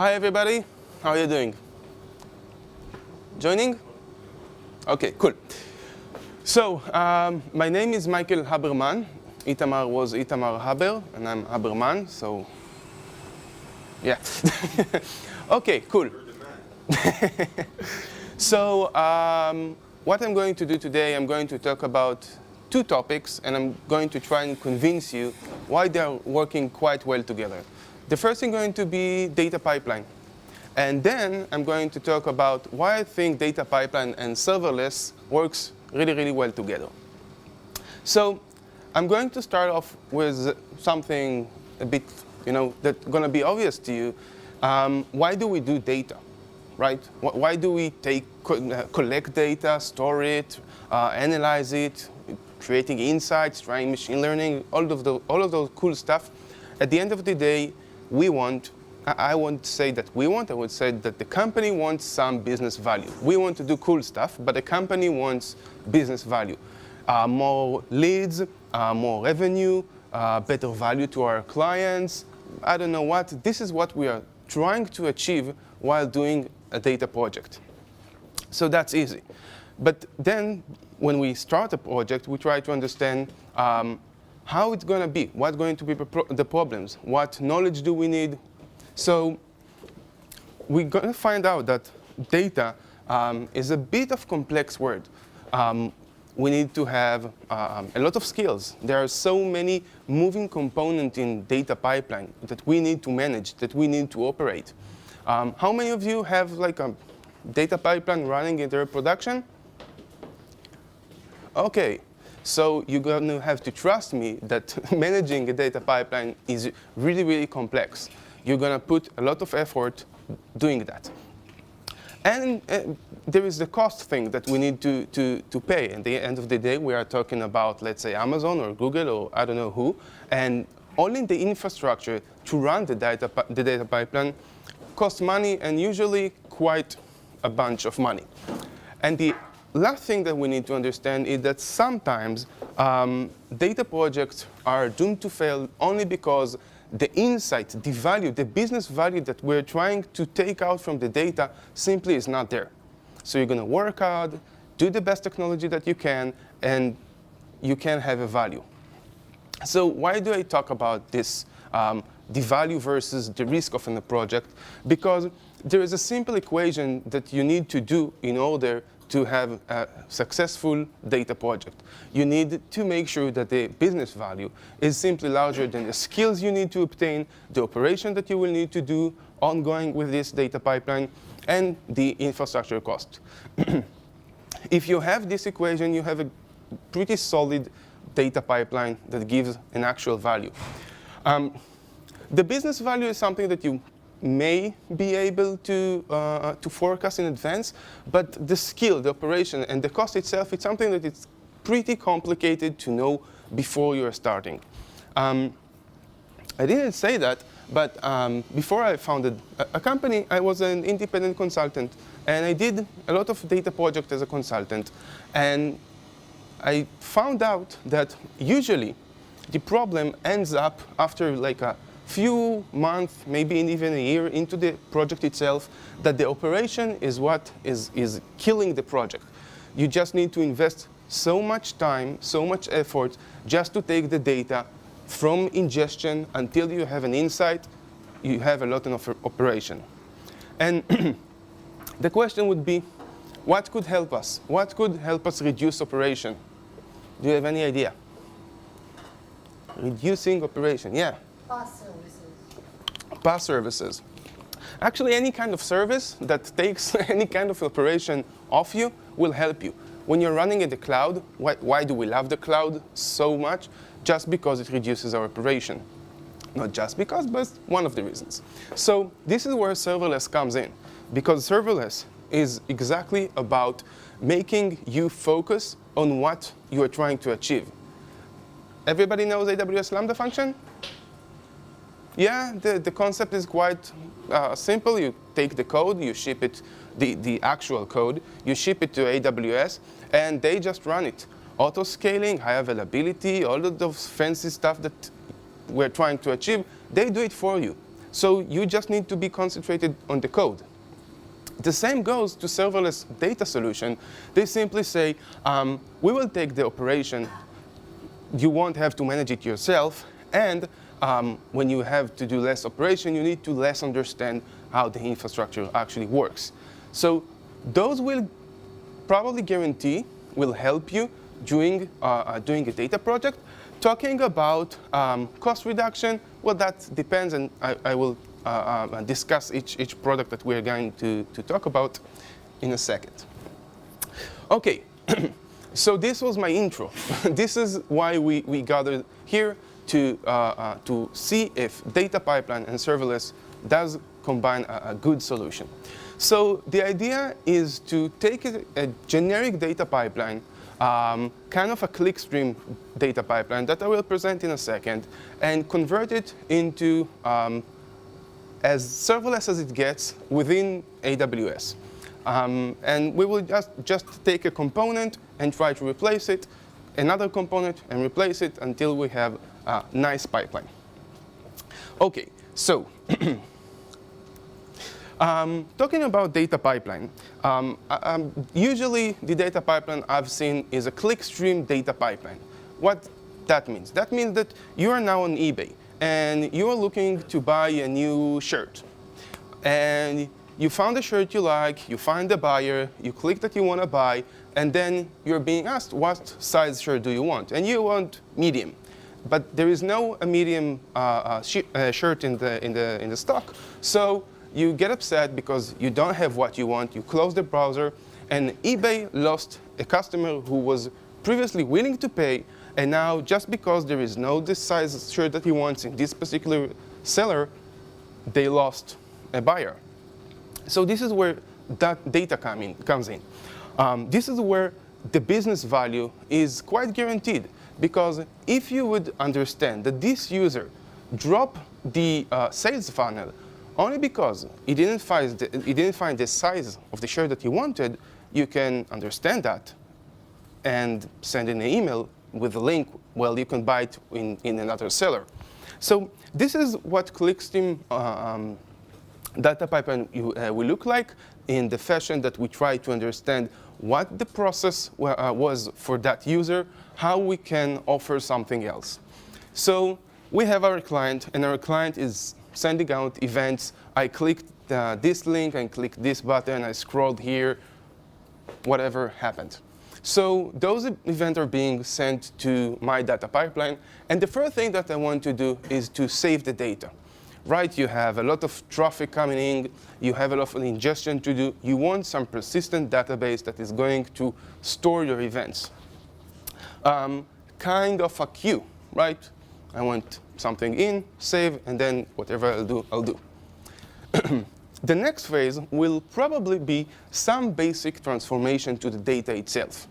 Hi everybody, how are you doing? Joining? Okay, cool. So, my name is Michael Haberman. Itamar was Itamar Haber, and I'm Haberman, so yeah. Okay, cool. So, what I'm going to do today, I'm going to talk about two topics, and I'm going to try and convince you why they're working quite well together. The first thing going to be data pipeline. And then I'm going to talk about why I think data pipeline and serverless works really, really well together. So I'm going to start off with something a bit, that's going to be obvious to you. Why do we do data, right? Why do we collect data, store it, analyze it, creating insights, trying machine learning, all of those cool stuff? At the end of the day, I won't say that we want, I would say that the company wants some business value. We want to do cool stuff, but the company wants business value. More leads, more revenue, better value to our clients. I don't know what. This is what we are trying to achieve while doing a data project. So that's easy. But then when we start a project, we try to understand how it's going to be, what's going to be the problems, what knowledge do we need. So we're going to find out that data is a bit of complex word. We need to have a lot of skills. There are so many moving components in data pipeline that we need to manage, that we need to operate. How many of you have like a data pipeline running in their production? Okay. So you're going to have to trust me that managing a data pipeline is really, really complex. You're going to put a lot of effort doing that. And there is the cost thing that we need to pay. At the end of the day, we are talking about, let's say, Amazon or Google or I don't know who. And only the infrastructure to run the data pipeline costs money, and usually quite a bunch of money. And the last thing that we need to understand is that sometimes data projects are doomed to fail only because the insight, the value, the business value that we're trying to take out from the data simply is not there. So you're going to work hard, do the best technology that you can, and you can have a value. So why do I talk about this, the value versus the risk of a project? Because there is a simple equation that you need to do in order to have a successful data project. You need to make sure that the business value is simply larger than the skills you need to obtain, the operation that you will need to do ongoing with this data pipeline, and the infrastructure cost. If you have this equation, you have a pretty solid data pipeline that gives an actual value. The business value is something that you may be able to forecast in advance, but the skill, the operation, and the cost itself, it's something that it's pretty complicated to know before you're starting. I didn't say that, but before I founded a company, I was an independent consultant, and I did a lot of data projects as a consultant. And I found out that usually the problem ends up after like a few months, maybe even a year into the project itself, that the operation is what is killing the project. You just need to invest so much time, so much effort just to take the data from ingestion until you have an insight. You have a lot of operation. And the question would be, what could help us? What could help us reduce operation? Do you have any idea? Reducing operation, yeah. PaaS services. PaaS services. Actually, any kind of service that takes any kind of operation off you will help you. When you're running in the cloud, why do we love the cloud so much? Just because it reduces our operation. Not just because, but one of the reasons. So this is where serverless comes in, because serverless is exactly about making you focus on what you are trying to achieve. Everybody knows AWS Lambda function? Yeah, the concept is quite simple. You take the code, you ship it, the actual code, you ship it to AWS, and they just run it. Auto-scaling, high availability, all of those fancy stuff that we're trying to achieve, they do it for you. So you just need to be concentrated on the code. The same goes to serverless data solution. They simply say, we will take the operation. You won't have to manage it yourself. And when you have to do less operation, you need to less understand how the infrastructure actually works. So those will probably guarantee, will help you doing a data project. Talking about cost reduction, well, that depends, and I will discuss each product that we're going to talk about in a second. OK, so this was my intro. This is why we gathered here to see if data pipeline and serverless does combine a good solution. So the idea is to take a generic data pipeline, kind of a clickstream data pipeline that I will present in a second, and convert it into as serverless as it gets within AWS. And we will just take a component and try to replace it, another component, and replace it until we have a nice pipeline. OK, so talking about data pipeline, usually the data pipeline I've seen is a clickstream data pipeline. What that means? That means that you are now on eBay, and you are looking to buy a new shirt. And you found a shirt you like, you find the buyer, you click that you want to buy, and then you're being asked, what size shirt do you want? And you want medium. But there is no medium shirt in the stock. So you get upset because you don't have what you want. You close the browser, and eBay lost a customer who was previously willing to pay. And now, just because there is no this size shirt that he wants in this particular seller, they lost a buyer. So this is where that data comes in. This is where the business value is quite guaranteed. Because if you would understand that this user dropped the sales funnel only because he didn't find the size of the shirt that he wanted, you can understand that and send in an email with a link, well, you can buy it in another seller. So this is what clickstream data pipeline will look like in the fashion that we try to understand what the process was for that user, how we can offer something else. So we have our client, and our client is sending out events. I clicked this link, and clicked this button, I scrolled here, whatever happened. So those events are being sent to my data pipeline. And the first thing that I want to do is to save the data. Right? You have a lot of traffic coming in. You have a lot of ingestion to do. You want some persistent database that is going to store your events. Kind of a queue, right? I want something in, save, and then whatever I'll do, I'll do. The next phase will probably be some basic transformation to the data itself.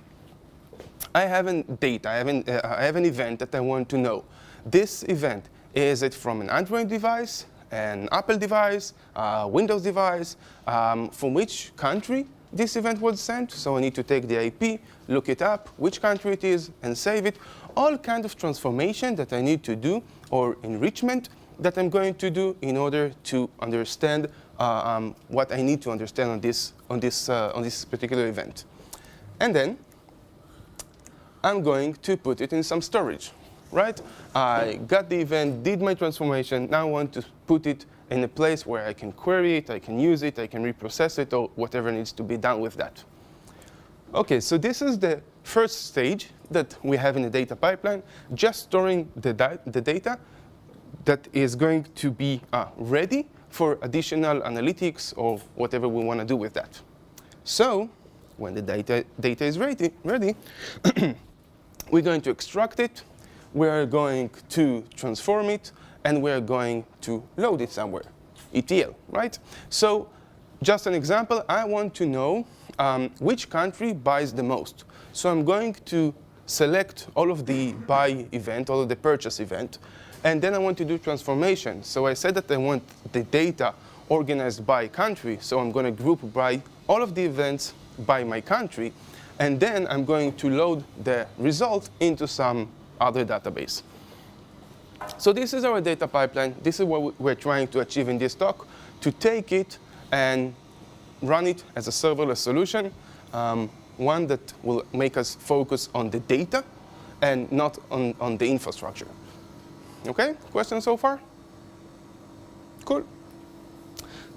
I have an event that I want to know. This event, is it from an Android device, an Apple device, a Windows device, from which country this event was sent? So I need to take the IP, look it up, which country it is, and save it. All kind of transformation that I need to do, or enrichment that I'm going to do in order to understand what I need to understand on this particular event. And then I'm going to put it in some storage, right? I got the event, did my transformation. Now I want to put it in a place where I can query it, I can use it, I can reprocess it, or whatever needs to be done with that. OK, so this is the first stage that we have in the data pipeline, just storing the data that is going to be ready for additional analytics or whatever we want to do with that. So when the data is ready, we're going to extract it, we're going to transform it, and we're going to load it somewhere, ETL, right? So just an example, I want to know which country buys the most. So I'm going to select all of the buy event, all of the purchase event, and then I want to do transformation. So I said that I want the data organized by country, so I'm going to group by all of the events by my country, and then I'm going to load the result into some other database. So this is our data pipeline. This is what we're trying to achieve in this talk, to take it and run it as a serverless solution, one that will make us focus on the data and not on the infrastructure. OK? Questions so far? Cool.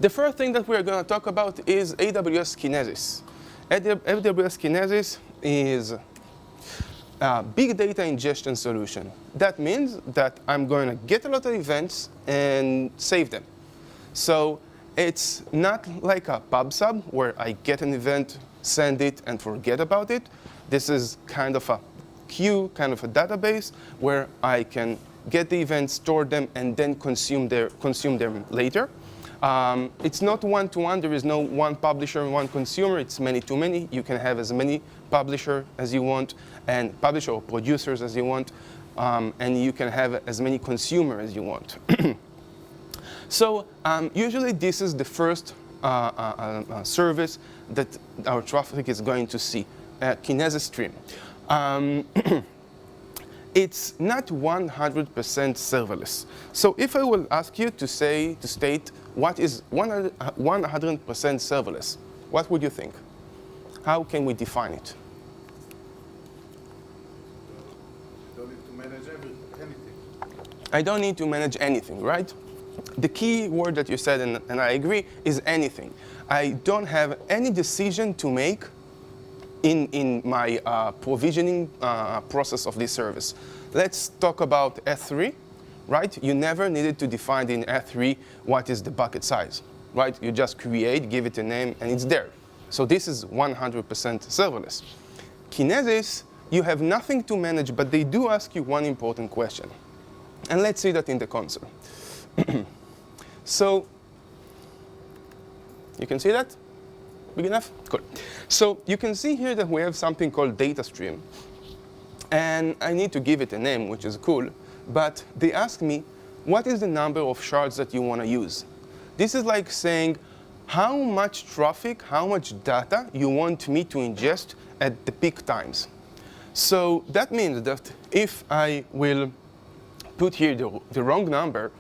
The first thing that we're going to talk about is AWS Kinesis. AWS Kinesis is a big data ingestion solution. That means that I'm going to get a lot of events and save them. So it's not like a pub/sub where I get an event, send it, and forget about it. This is kind of a queue, kind of a database where I can get the events, store them, and then consume them later. It's not one-to-one. There is no one publisher and one consumer. It's many-to-many. You can have as many publishers as you want, and publisher or producers as you want, and you can have as many consumers as you want. So usually this is the first service that our traffic is going to see, Kinesis stream. It's not 100% serverless. So if I will ask you to state what is 100% serverless, what would you think? How can we define it? Don't need to manage anything. I don't need to manage anything, right? The key word that you said, and I agree, is anything. I don't have any decision to make in my provisioning process of this service. Let's talk about S3, right? You never needed to define in S3 what is the bucket size, right? You just create, give it a name, and it's there. So this is 100% serverless. Kinesis, you have nothing to manage, but they do ask you one important question. And let's see that in the console. So you can see that? Big enough? Cool. So you can see here that we have something called data stream. And I need to give it a name, which is cool. But they ask me, what is the number of shards that you want to use? This is like saying how much traffic, how much data you want me to ingest at the peak times. So that means that if I will put here the wrong number,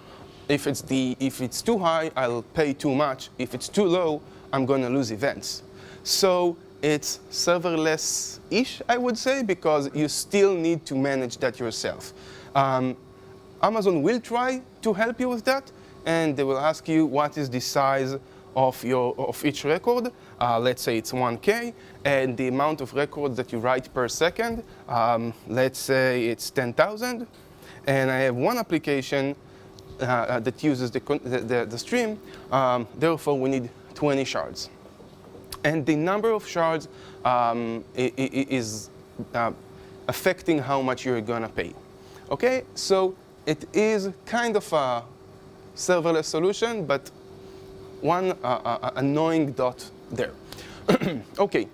if it's too high, I'll pay too much. If it's too low, I'm going to lose events. So it's serverless-ish, I would say, because you still need to manage that yourself. Amazon will try to help you with that, and they will ask you what is the size of each record. Let's say it's 1K, and the amount of records that you write per second, let's say it's 10,000. And I have one application that uses the stream. Therefore, we need 20 shards. And the number of shards is affecting how much you're going to pay. OK? So it is kind of a serverless solution, but one annoying dot there. OK.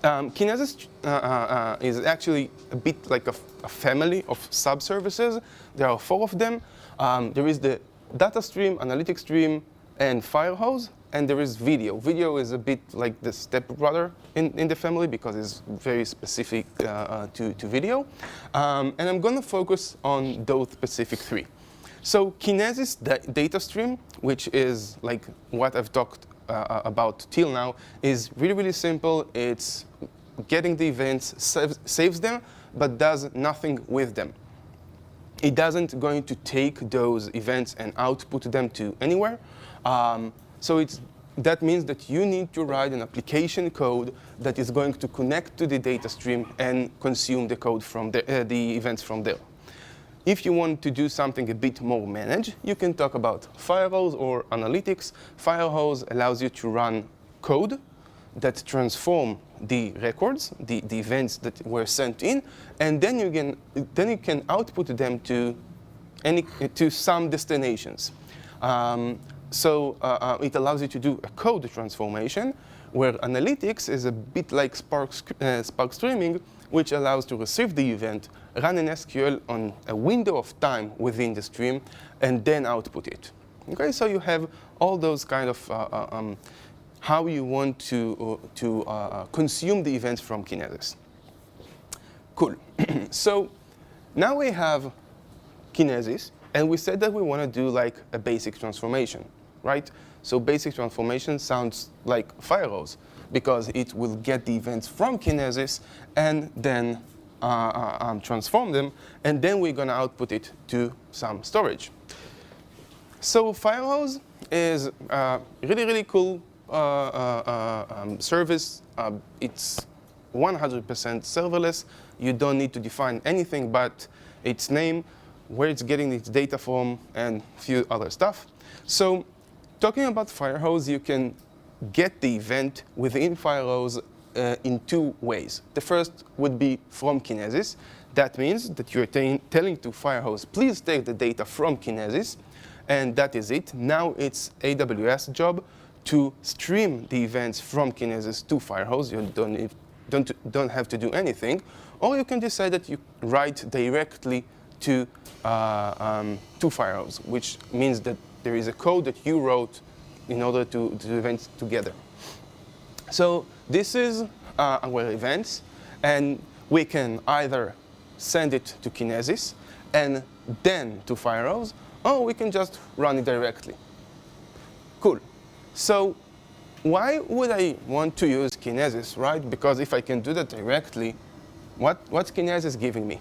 Kinesis is actually a bit like a family of sub-services. There are 4 of them. There is the data stream, analytics stream, and Firehose. And there is video. Video is a bit like the stepbrother in the family because it's very specific to video. And I'm going to focus on those specific 3. So Kinesis data stream, which is like what I've talked about till now, is really, really simple. It's getting the events, saves them, but does nothing with them. It doesn't going to take those events and output them to anywhere. So that means that you need to write an application code that is going to connect to the data stream and consume the code from the events from there. If you want to do something a bit more managed, you can talk about Firehose or analytics. Firehose allows you to run code that transform the records, the events that were sent in, and then you can output them to some destinations. So it allows you to do a code transformation, where analytics is a bit like Spark streaming, which allows to receive the event, run an SQL on a window of time within the stream, and then output it. Okay, so you have all those kind of how you want to consume the events from Kinesis. Cool. So now we have Kinesis, and we said that we want to do like a basic transformation, right? So basic transformation sounds like Firehose, because it will get the events from Kinesis and then transform them, and then we're going to output it to some storage. So Firehose is a really, really cool service. It's 100% serverless. You don't need to define anything but its name, where it's getting its data from, and a few other stuff. So talking about Firehose, you can get the event within Firehose in two ways. The first would be from Kinesis. That means that you're telling to Firehose, please take the data from Kinesis, and that is it. Now it's AWS job to stream the events from Kinesis to Firehose. You don't have to do anything. Or you can decide that you write directly to Firehose, which means that there is a code that you wrote in order to do events together. So this is our events, and we can either send it to Kinesis and then to Firehose, or we can just run it directly. Cool. So why would I want to use Kinesis, right? Because if I can do that directly, what's Kinesis giving me?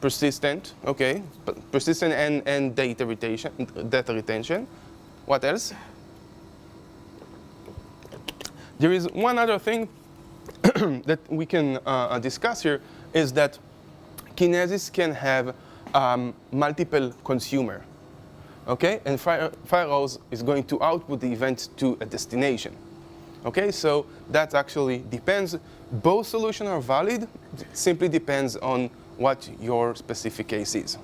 Persistent, okay. But persistent and data retention. What else? There is one other thing that we can discuss here, is that Kinesis can have multiple consumer, okay? And Firehose is going to output the event to a destination, okay? So that actually depends. Both solutions are valid. It simply depends on what your specific case is.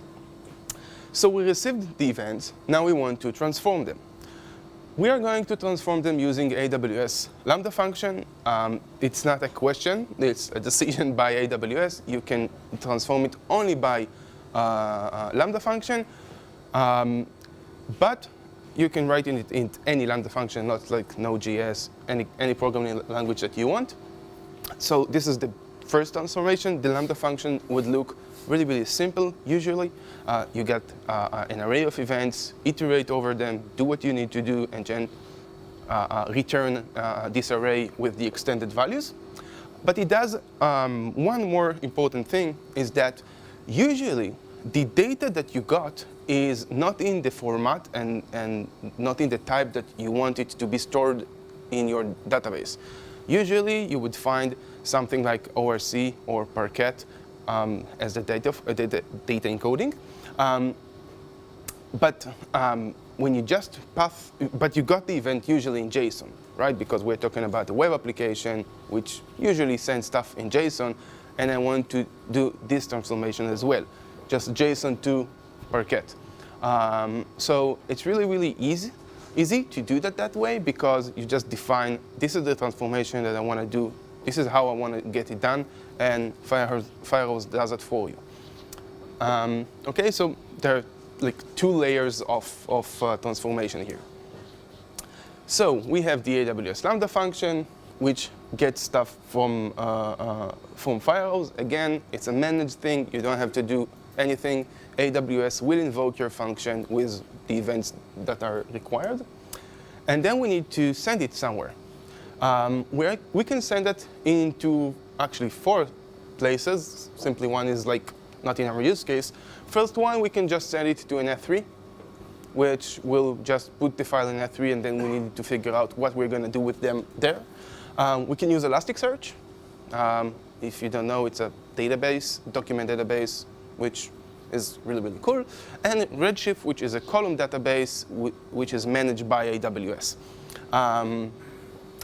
So we received the events. Now we want to transform them. We are going to transform them using AWS Lambda function. It's not a question. It's a decision by AWS. You can transform it only by Lambda function. But you can write it in any Lambda function, not like Node.js, any programming language that you want. So this is the first transformation. The Lambda function would look really, really simple. Usually, you get an array of events, iterate over them, do what you need to do, and then return this array with the extended values. But it does one more important thing, is that usually the data that you got is not in the format and not in the type that you want it to be stored in your database. Usually, you would find something like ORC or Parquet as the data encoding. But when you just path, but you got the event usually in JSON, right? Because we're talking about a web application, which usually sends stuff in JSON, and I want to do this transformation as well, just JSON to Parquet. So it's really, really easy to do that way, because you just define, this is the transformation that I want to do. This is how I want to get it done, and Firehose does it for you. Okay, so there are like two layers of transformation here. So we have the AWS Lambda function, which gets stuff from Firehose. Again, it's a managed thing. You don't have to do anything. AWS will invoke your function with the events that are required. And then we need to send it somewhere. We can send it into actually 4 places. Simply one is like not in our use case. First one, we can just send it to an S3, which will just put the file in S3, and then we need to figure out what we're going to do with them there. We can use Elasticsearch. If you don't know, it's a database, document database, which is really, really cool. And Redshift, which is a column database, which is managed by AWS.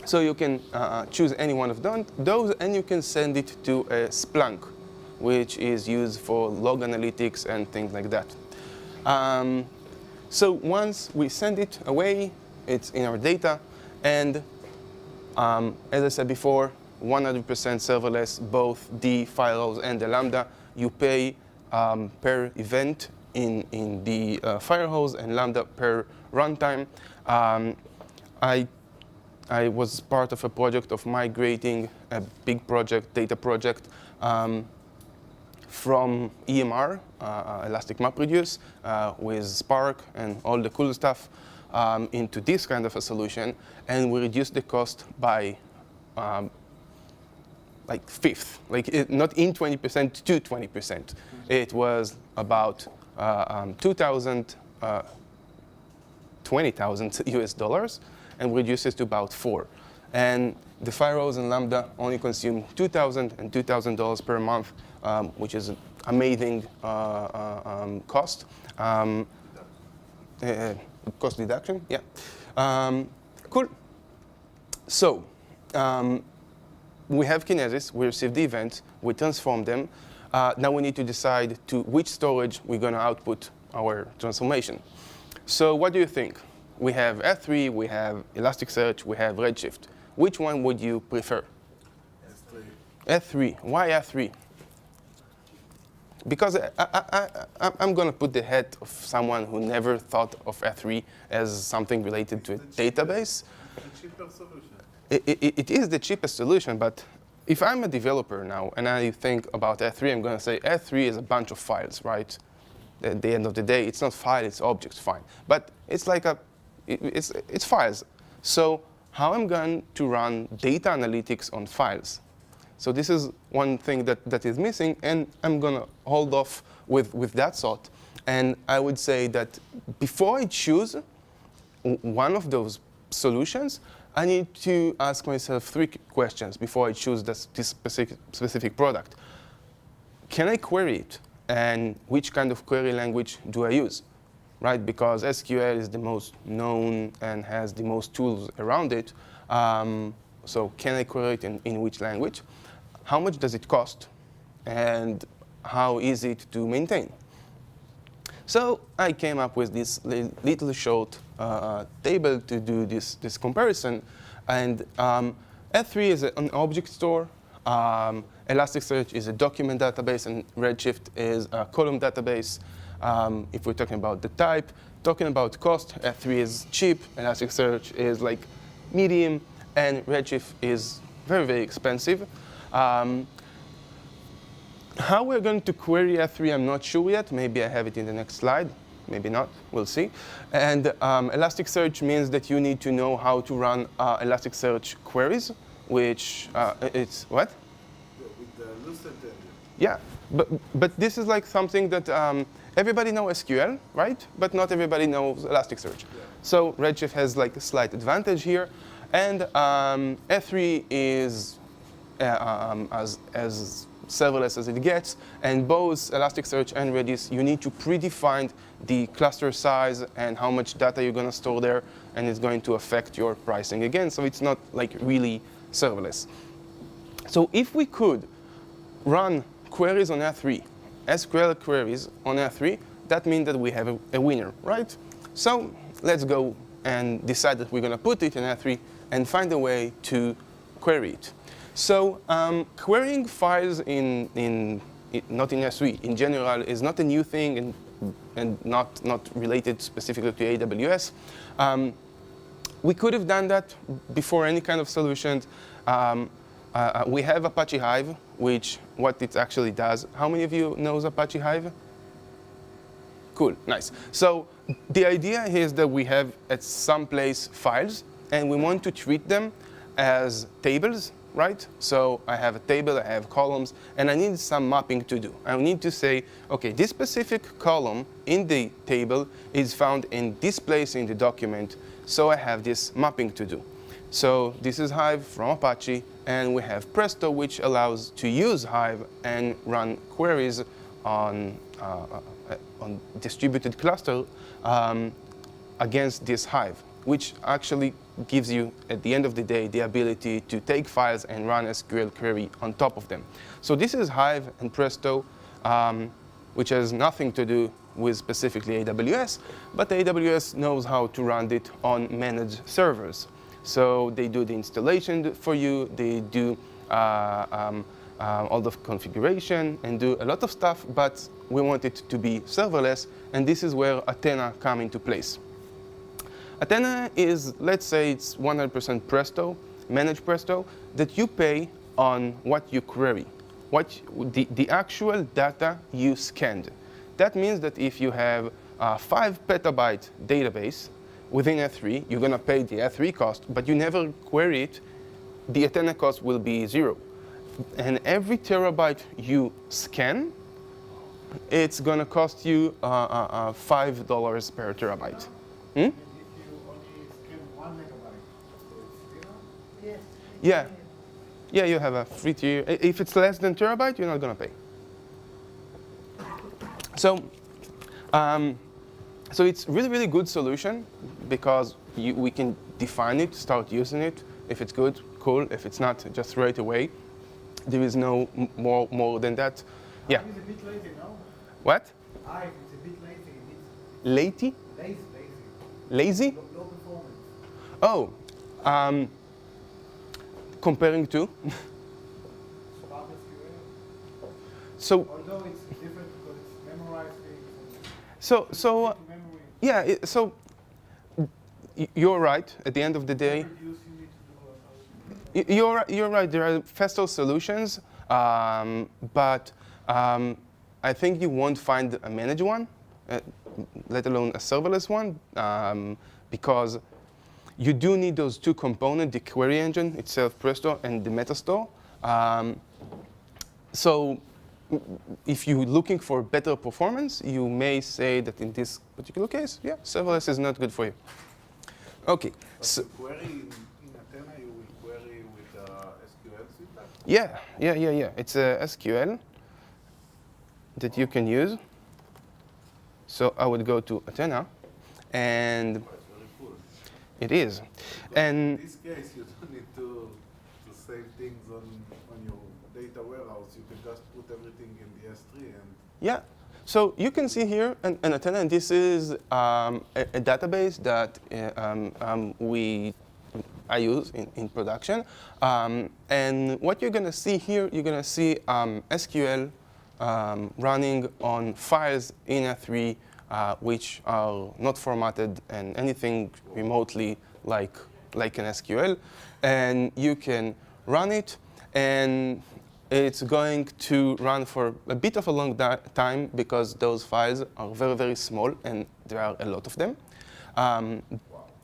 So you can choose any one of those, and you can send it to a Splunk, which is used for log analytics and things like that. So once we send it away, it's in our data. And as I said before, 100% serverless, both the Firehose and the Lambda. You pay per event in the Firehose, and Lambda per runtime. I was part of a project of migrating a big project, data project, from EMR, Elastic MapReduce, with Spark and all the cool stuff into this kind of a solution, and we reduced the cost by like fifth, not in 20% to 20%. It was about 20,000 US dollars, and we reduced it to about 4. And the Firehose and Lambda only consume $2,000 and $2,000 per month, which is an amazing cost. Cost deduction, yeah. Cool. So we have Kinesis, we received the event, we transform them. Now we need to decide to which storage we're going to output our transformation. So what do you think? We have S3, we have Elasticsearch, we have Redshift. Which one would you prefer? S3. S3. Why S3? Because I'm going to put the head of someone who never thought of S3 as something related to a database. The cheaper solution. It is the cheapest solution, but if I'm a developer now and I think about S3, I'm going to say S3 is a bunch of files, right? At the end of the day, it's not file, it's objects, fine. But it's like it's files. So how I'm going to run data analytics on files? So this is one thing that is missing, and I'm going to hold off with that thought. And I would say that before I choose one of those solutions, I need to ask myself 3 questions before I choose this specific product. Can I query it? And which kind of query language do I use? Right? Because SQL is the most known and has the most tools around it. So can I query it in which language? How much does it cost? And how is it to maintain? So I came up with this little short table to do this comparison. And S3 is an object store. Elasticsearch is a document database, and Redshift is a column database. If we're talking about the type, talking about cost, S3 is cheap, Elasticsearch is like medium, and Redshift is very, very expensive. How we're going to query S3, I'm not sure yet. Maybe I have it in the next slide. Maybe not. We'll see. And Elasticsearch means that you need to know how to run Elasticsearch queries, which it's what? With the Lucent engine. Yeah, but this is like something that everybody knows SQL, right? But not everybody knows Elasticsearch. Yeah. So Redshift has like a slight advantage here, and S3 is as serverless as it gets, and both Elasticsearch and Redis, you need to predefine the cluster size and how much data you're going to store there, and it's going to affect your pricing again. So it's not like really serverless. So if we could run queries on S3, SQL queries on S3, that means that we have a winner, right? So let's go and decide that we're going to put it in S3 and find a way to query it. So querying files not in S3 in general is not a new thing and not related specifically to AWS. We could have done that before any kind of solutions. We have Apache Hive, which what it actually does. How many of you knows Apache Hive? Cool, nice. So the idea is that we have at some place files, and we want to treat them as tables, right? So I have a table, I have columns, and I need some mapping to do. I need to say, okay, this specific column in the table is found in this place in the document, so I have this mapping to do. So this is Hive from Apache, and we have Presto, which allows to use Hive and run queries on distributed cluster against this Hive, which actually gives you, at the end of the day, the ability to take files and run SQL query on top of them. So this is Hive and Presto, which has nothing to do with specifically AWS, but AWS knows how to run it on managed servers. So they do the installation for you, they do all the configuration and do a lot of stuff, but we want it to be serverless, and this is where Athena comes into place. Athena is, let's say it's 100% Presto, managed Presto, that you pay on what you query. the actual data you scanned. That means that if you have a 5 petabyte database within S3, you're going to pay the S3 cost, but you never query it, the Athena cost will be 0. And every terabyte you scan, it's going to cost you $5 per terabyte. Hmm? If you only scan 1 megabyte, so it's 0? Yes. Yeah. Yeah, you have a free tier. If it's less than terabyte, you're not going to pay. So, so it's really, really good solution because we can define it, start using it. If it's good, cool. If it's not, just throw it away. There is no more than that. Yeah. Hive is a bit lazy, no? What? Hive is a bit lazy. Lazy? Lazy. Lazy? Low performance. Oh. Comparing to? Spark SQL. So, Although it's different because it's memorized things. so To memory. yeah. So you're right. At the end of the day, Reduce, you need to do you're right. There are faster solutions, but I think you won't find a managed one, let alone a serverless one, because you do need those two components: the query engine itself, Presto, and the metastore. So if you're looking for better performance, you may say that in this particular case, yeah, serverless is not good for you. Okay. So, query in Athena, you will query with SQL syntax? yeah. It's a SQL that you can use. So I would go to Athena, and It's very cool. it is. But And in this case, you don't need to save things on your data warehouse. You can just put everything in the S3 and yeah, so you can see here an Athena, and this is a database that I use in production. And what you're going to see here, you're going to see SQL running on files in S3 which are not formatted and anything remotely like an SQL. And you can run it, and it's going to run for a bit of a long time because those files are very, very small, and there are a lot of them.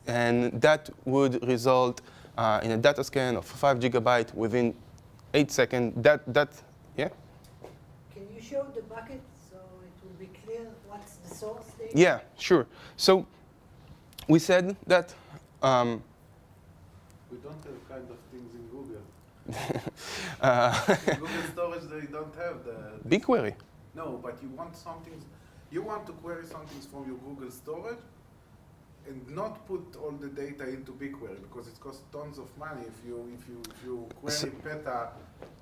And that would result in a data scan of 5 GB within 8 seconds. Yeah? Can you show the bucket so it will be clear what's the source data? Yeah, sure. So we said that we don't have kind of things in Google. uh, Google storage, they don't have the BigQuery. No, but you want you want to query something from your Google storage and not put all the data into BigQuery because it costs tons of money if you query peta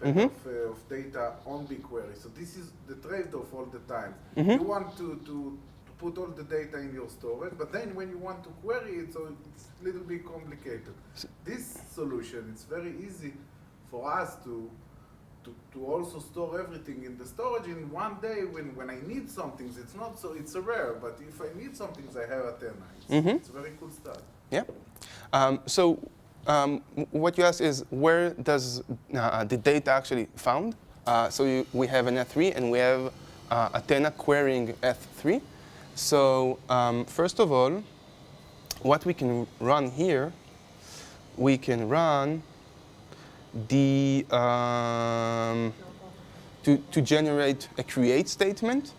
of data on BigQuery. So this is the trade-off all the time. You want to put all the data in your storage, but then when you want to query it, so it's a little bit complicated. This solution, it's very easy for us to also store everything in the storage in one day when I need something. It's not so, it's rare, but if I need something, I have Athena. It's very cool stuff. Yeah. So what you asked is where does the data actually found? So we have an S3 and we have Athena querying S3. So first of all, what we can run here, we can run the to generate a create statement.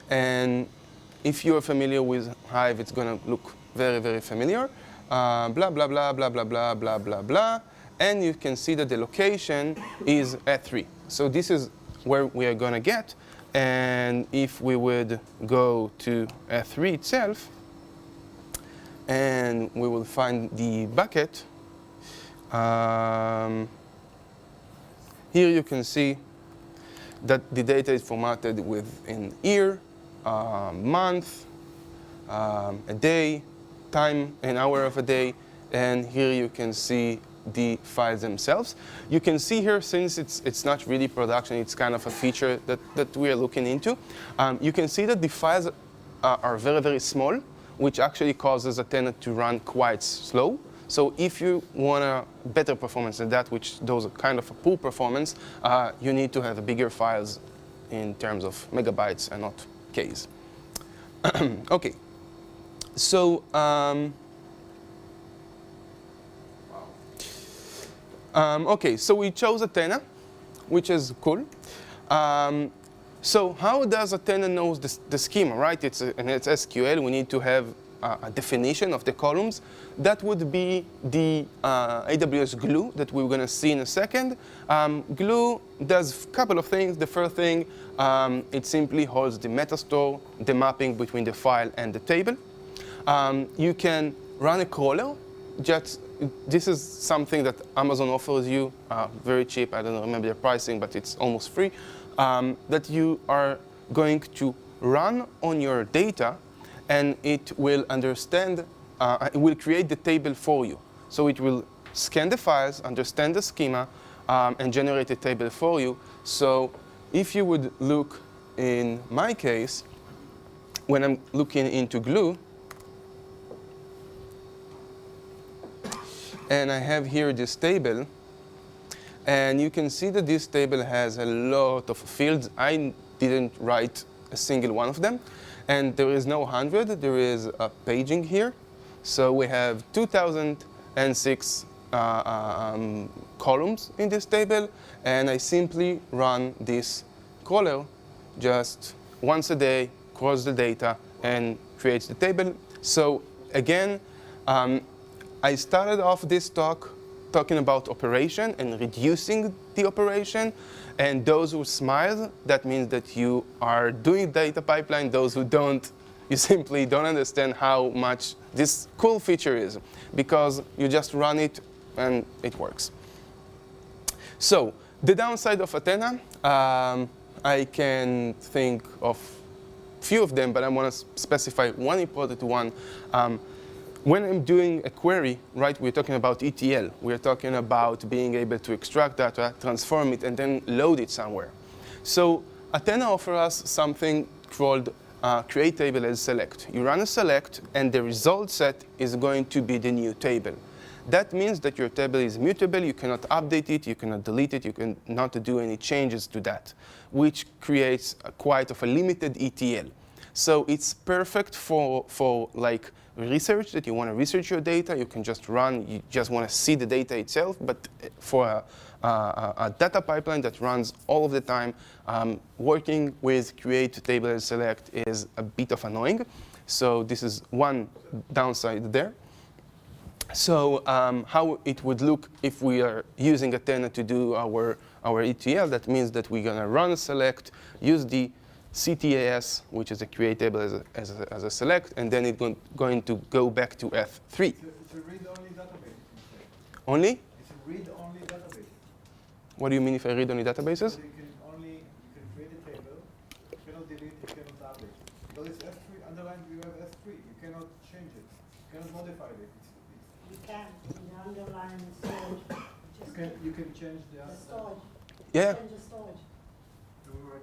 And if you're familiar with Hive, it's going to look very, very familiar. Blah, blah, blah, blah, blah, blah, blah, blah, blah. And you can see that the location is S3. So this is where we are going to get. And if we would go to S3 itself, and we will find the bucket, here you can see that the data is formatted with an year, month, a day, time, an hour of a day, and here you can see the files themselves. You can see here, since it's not really production, it's kind of a feature that we are looking into. You can see that the files are very, very small, which actually causes Athena to run quite slow. So if you want a better performance than that, which those are kind of a poor performance, you need to have bigger files in terms of megabytes and not Ks. Okay, so okay, so we chose Athena, which is cool. So how does Athena know the schema, right? It's SQL. We need to have a definition of the columns. That would be the AWS Glue that we're going to see in a second. Glue does a couple of things. The first thing, it simply holds the metastore, the mapping between the file and the table. You can run a crawler. This is something that Amazon offers you, very cheap. I don't remember the pricing, but it's almost free. That you are going to run on your data, and it will understand, it will create the table for you. So it will scan the files, understand the schema, and generate a table for you. So if you would look in my case, when I'm looking into Glue, and I have here this table, and you can see that this table has a lot of fields. I didn't write a single one of them. And there is no 100, there is a paging here. So we have 2006 columns in this table, and I simply run this crawler just once a day, crawls the data, and creates the table. So again, I started off this talk talking about operation and reducing the operation. And those who smile, that means that you are doing data pipeline. Those who don't, you simply don't understand how much this cool feature is, because you just run it and it works. So the downside of Athena, I can think of a few of them, but I want to specify one important one. When I'm doing a query, right, we're talking about ETL. We're talking about being able to extract data, transform it, and then load it somewhere. So Athena offers us something called create table as select. You run a select, and the result set is going to be the new table. That means that your table is mutable. You cannot update it. You cannot delete it. You cannot do any changes to that, which creates quite of a limited ETL. So it's perfect for like research, that you want to research your data. You can just run. You just want to see the data itself. But for a data pipeline that runs all of the time, working with create table and select is a bit of annoying. So this is one downside there. So how it would look if we are using Athena to do our ETL, that means that we're going to run select, use the CTAS, which is a create table as a select, and then it's going to go back to F3. It's a read-only database. Only? It's a read-only database. What do you mean if I read only databases? So you can create a table, you cannot delete, you cannot update. Because it's F3, underlined you have F3, you cannot change it, you cannot modify it. You can, in the underlying storage. You can change the storage. Yeah. Change the storage.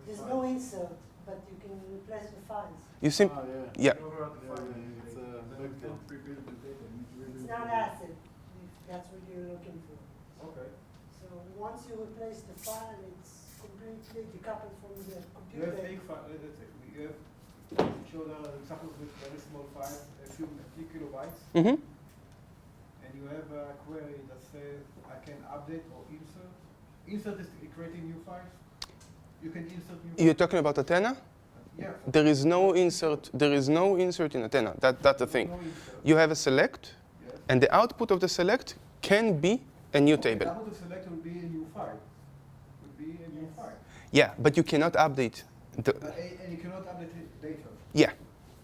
There's no insert, but you can replace the files. You simply, yeah. It's not ACID, if that's what you're looking for. Okay. So once you replace the file, it's completely decoupled from the You computer. have big files, let's say, you have showed examples with very small files, a few kilobytes, Mm-hmm. and you have a query that says I can update or insert. Insert is creating new files. You can insert new. You're talking about Athena? Yeah. There is no insert. There is no insert in Athena. That's the thing. No insert. You have a select, Yes. and the output of the select can be a new table. The output of select will be a new file. Would be a new file. Yeah, but you cannot update. And you cannot update it later.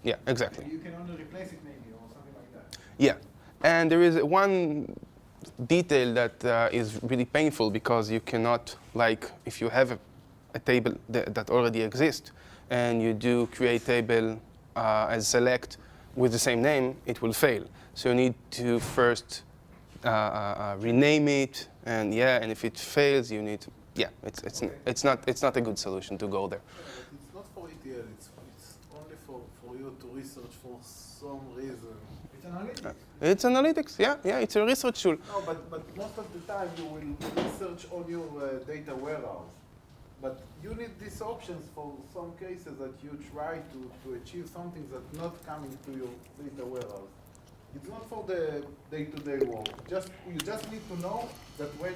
Yeah, exactly. You can only replace it maybe or something like that. Yeah, and there is one detail that is really painful, because you cannot, like, if you have a table that already exists, and you do create table as select with the same name, it will fail. So you need to first rename it, and and if it fails, you need it's not a good solution to go there. It's not for ETL, it's only for you to research for some reason. It's It's analytics. It's analytics, yeah, it's a research tool. No, but most of the time you will research on your data warehouse. But you need these options for some cases that you try to achieve something that's not coming to your data warehouse. It's not for the day-to-day work. You just need to know that when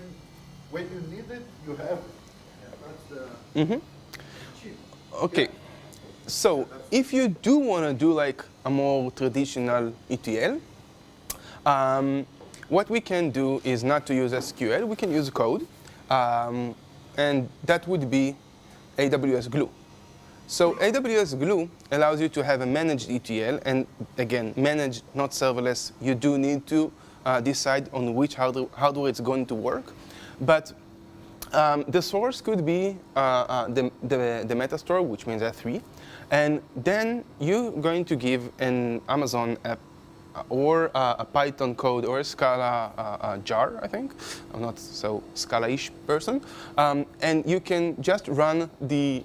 you need it, you have it. Yeah, that's the cheap. Okay. Yeah. So if you do want to do like a more traditional ETL, what we can do is not to use SQL. We can use code, and that would be AWS Glue. So AWS Glue allows you to have a managed ETL, and again, managed, not serverless. You do need to decide on which hardware it's going to work. But the source could be the metastore, which means S3. And then you're going to give an Amazon app or a Python code or a Scala jar, I think. I'm not so Scala-ish person. And you can just run the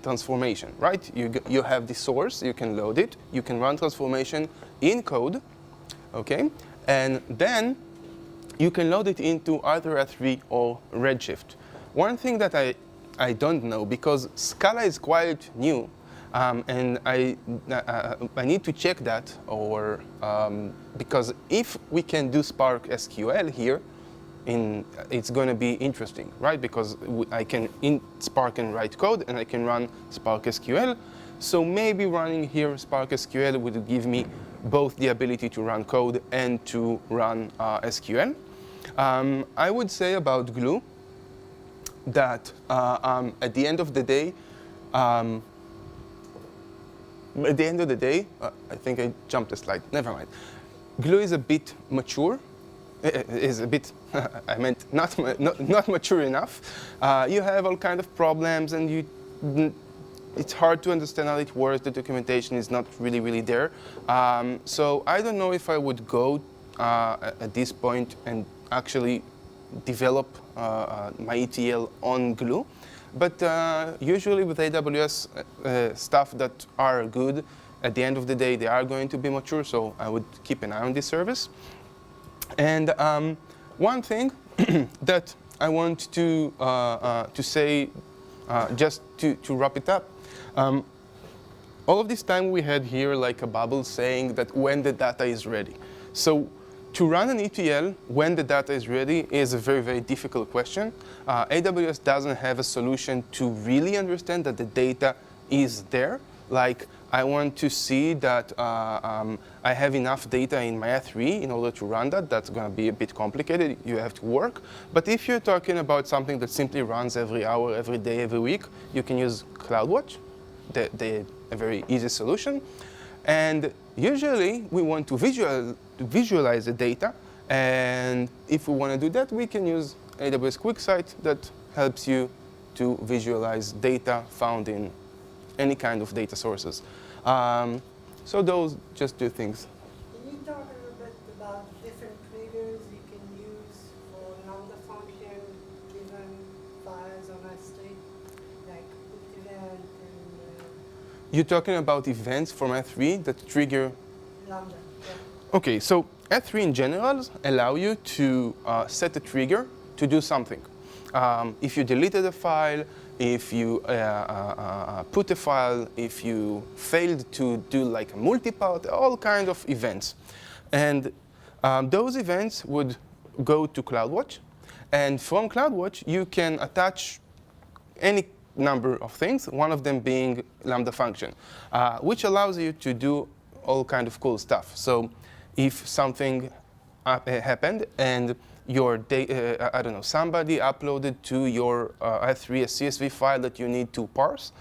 transformation, right? You have the source, you can load it, you can run transformation in code, okay? And then you can load it into either S3 or Redshift. One thing that I don't know, because Scala is quite new, and I need to check that, or because if we can do Spark SQL here, it's going to be interesting, right? Because I can in Spark and write code, and I can run Spark SQL. So maybe running here Spark SQL would give me both the ability to run code and to run SQL. I would say about Glue that at the end of the day, I think I jumped a slide. Never mind. Glue is a bit mature. Is a bit. I meant not mature enough. You have all kind of problems, and it's hard to understand how it works. The documentation is not really there. So I don't know if I would go at this point and actually develop my ETL on Glue. But usually with AWS stuff that are good, at the end of the day, they are going to be mature, so I would keep an eye on this service. And one thing that I want to say, just to wrap it up, all of this time we had here like a bubble saying that when the data is ready. So to run an ETL when the data is ready is a very difficult question. AWS doesn't have a solution to really understand that the data is there. Like, I want to see that I have enough data in my S3 in order to run that. That's going to be a bit complicated. You have to work. But if you're talking about something that simply runs every hour, every day, every week, you can use CloudWatch, a very easy solution. And usually, we want to visualize the data. And if we want to do that, we can use AWS QuickSight that helps you to visualize data found in any kind of data sources. So those just two things. Can you talk a little bit about different triggers you can use for Lambda function given files on S3, like put event and You're talking about events from S3 that trigger? Lambda, yeah. Okay, so S3 in general allow you to set a trigger to do something. If you deleted a file, if you put a file, if you failed to do like a multipart, all kinds of events. And those events would go to CloudWatch. And from CloudWatch, you can attach any number of things, one of them being Lambda function, which allows you to do all kind of cool stuff. So if something happened and your I don't know, somebody uploaded to your S3 a CSV file that you need to parse,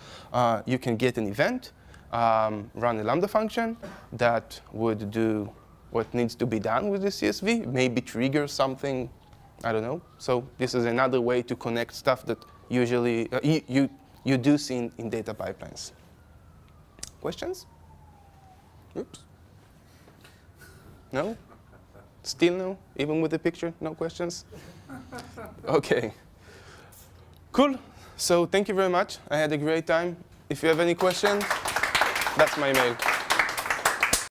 you can get an event, run a Lambda function that would do what needs to be done with the CSV, maybe trigger something, I don't know. So this is another way to connect stuff that usually you do see in data pipelines. Questions? Oops. No? Still no? Even with the picture, no questions? Okay. Cool. So thank you very much. I had a great time. If you have any questions, that's my email.